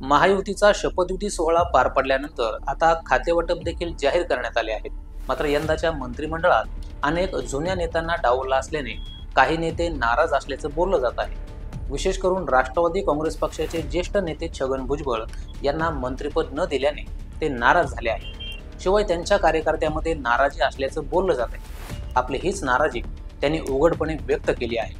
महायुतीचा शपथविधी सोहळा पार पडल्यानंतर आता खातेवाटप देखील जाहीर करण्यात आले आहेत. मात्र यंदाच्या मंत्रिमंडळात अनेक जुन्या नेत्यांना डावलला असल्याने काही नेते नाराज असल्याचं बोललं जात आहे. विशेष करून राष्ट्रवादी काँग्रेस पक्षाचे ज्येष्ठ नेते छगन भुजबळ यांना मंत्रिपद न दिल्याने ते नाराज झाले आहेत. शिवाय त्यांच्या कार्यकर्त्यांमध्ये नाराजी असल्याचं बोललं जात आहे. आपली हीच नाराजी त्यांनी उघडपणे व्यक्त केली आहे.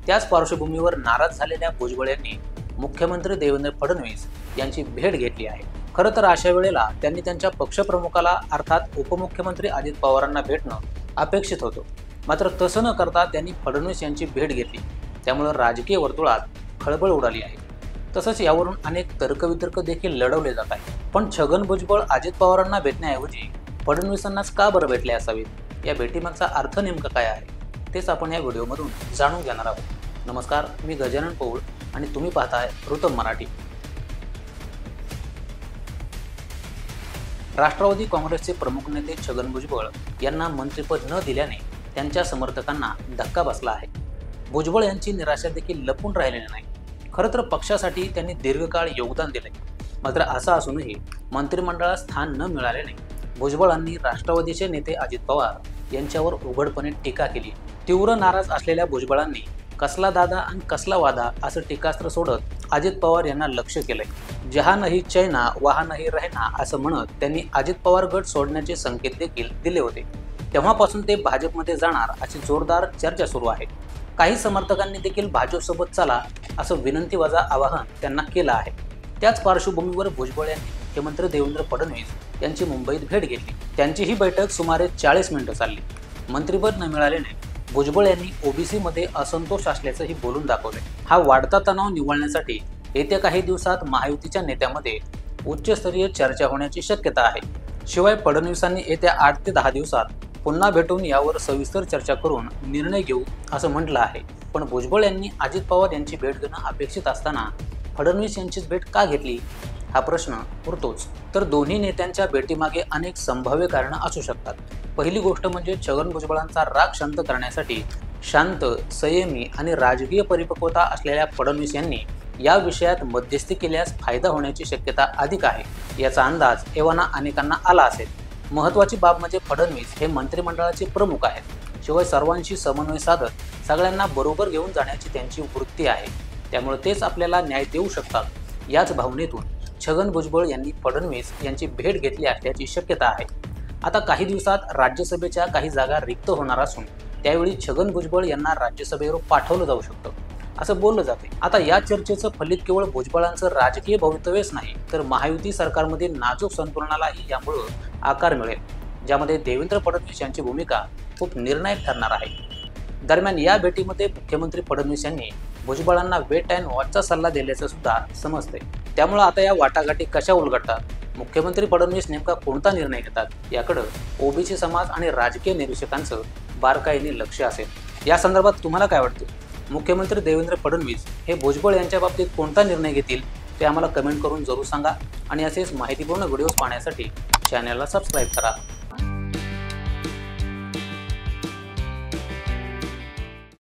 त्याच पार्श्वभूमीवर नाराज झालेल्या भुजबळ यांनी मुख्यमंत्री देवेंद्र फडणवीस यांची भेट घेतली आहे. खरं तर अशा वेळेला त्यांनी त्यांच्या पक्षप्रमुखाला अर्थात उपमुख्यमंत्री अजित पवारांना भेटणं अपेक्षित होतं. मात्र तसं न करता त्यांनी फडणवीस यांची भेट घेतली. त्यामुळे राजकीय वर्तुळात खळबळ उडाली आहे. तसंच यावरून अनेक तर्कवितर्क देखील लढवले जात आहेत. पण छगन भुजबळ अजित पवारांना भेटण्याऐवजी फडणवीसांनाच का बरं भेटले असावेत? या भेटीमागचा अर्थ नेमका काय आहे तेच आपण या व्हिडिओमधून जाणून घेणार आहोत. नमस्कार, मी गजानन पौळ आणि तुम्ही पाहताय ऋतम मराठी. राष्ट्रवादी काँग्रेसचे प्रमुख नेते छगन भुजबळ यांना मंत्रिपद न दिल्याने त्यांच्या समर्थकांना धक्का बसला आहे. भुजबळ यांची निराशा देखील लपून राहिलेली नाही. खरं तर पक्षासाठी त्यांनी दीर्घकाळ योगदान दिले. मात्र असं असूनही मंत्रिमंडळात स्थान न मिळाल्याने भुजबळांनी राष्ट्रवादीचे नेते अजित पवार यांच्यावर उघडपणे टीका केली. तीव्र नाराज असलेल्या भुजबळांनी कसला दादा आणि कसला वादा असं टीकास्त्र सोडत अजित पवार यांना लक्ष्य केलंय. जहा नाही चैना वहा नाही रहना असं म्हणत त्यांनी अजित पवार गट सोडण्याचे संकेत देखील दिले होते. तेव्हापासून ते भाजपमध्ये जाणार अशी जोरदार चर्चा सुरू आहे. काही समर्थकांनी देखील भाजपसोबत चला असं विनंतीवजा आवाहन त्यांना केलं आहे. त्याच पार्श्वभूमीवर भुजबळ यांनी मुख्यमंत्री देवेंद्र फडणवीस यांची मुंबईत भेट घेतली. त्यांची ही बैठक सुमारे 40 मिनिटं चालली. मंत्रिपद न मिळाल्याने भुजबळ यांनी ओबीसीमध्ये असंतोष असल्याचंही बोलून दाखवले. हा वाढता तणाव निवळण्यासाठी येत्या काही दिवसात महायुतीच्या नेत्यामध्ये उच्चस्तरीय चर्चा होण्याची शक्यता आहे. शिवाय फडणवीसांनी येत्या 8 ते 10 दिवसात पुन्हा भेटून यावर सविस्तर चर्चा करून निर्णय घेऊ असं म्हटलं आहे. पण भुजबळ यांनी अजित पवार यांची भेट घेणं अपेक्षित असताना फडणवीस यांचीच भेट का घेतली हा प्रश्न उरतोच. तर दोन्ही नेत्यांच्या भेटीमागे अनेक संभाव्य कारणं असू शकतात. पहिली गोष्ट म्हणजे छगन भुजबळांचा राग शांत करण्यासाठी शांत, संयमी आणि राजकीय परिपक्वता असलेल्या फडणवीस यांनी या विषयात मध्यस्थी केल्यास फायदा होण्याची शक्यता अधिक आहे. याचा अंदाज एव्हाना अनेकांना आला असेल. महत्त्वाची बाब म्हणजे फडणवीस हे मंत्रिमंडळाचे प्रमुख आहेत. शिवाय सर्वांशी समन्वय साधत सगळ्यांना बरोबर घेऊन जाण्याची त्यांची वृत्ती आहे. त्यामुळे तेच आपल्याला न्याय देऊ शकतात. याच भावनेतून छगन भुजबळ यांनी फडणवीस यांची भेट घेतली असल्याची शक्यता आहे. आता काही दिवसात राज्यसभेच्या काही जागा रिक्त होणार असून त्यावेळी छगन भुजबळ यांना राज्यसभेवर पाठवलं जाऊ शकतं असं बोललं जाते. आता या चर्चेचं फलित केवळ भुजबळांचं राजकीय भवितव्यच नाही तर महायुती सरकारमधील नाजूक संतुलनालाही यामुळे आकार मिळेल, ज्यामध्ये देवेंद्र फडणवीस यांची भूमिका खूप निर्णायक ठरणार आहे. दरम्यान या भेटीमध्ये मुख्यमंत्री फडणवीस यांनी भुजबळांना वेट अँड वॉचचा सल्ला दिल्याचं सुद्धा समजतंय. त्यामुळे आता या वाटाघाटी कशा उलगडतात, मुख्यमंत्री फडणवीस नेमका कोणता निर्णय घेतात याकडं ओबीसी समाज आणि राजकीय निरीक्षकांचं बारकाईने लक्ष असेल. या संदर्भात तुम्हाला काय वाटतं? मुख्यमंत्री देवेंद्र फडणवीस हे भुजबळ यांच्या बाबतीत कोणता निर्णय घेतील ते आम्हाला कमेंट करून जरूर सांगा. आणि असेच माहितीपूर्ण व्हिडिओज पाहण्यासाठी चॅनलला सबस्क्राईब करा.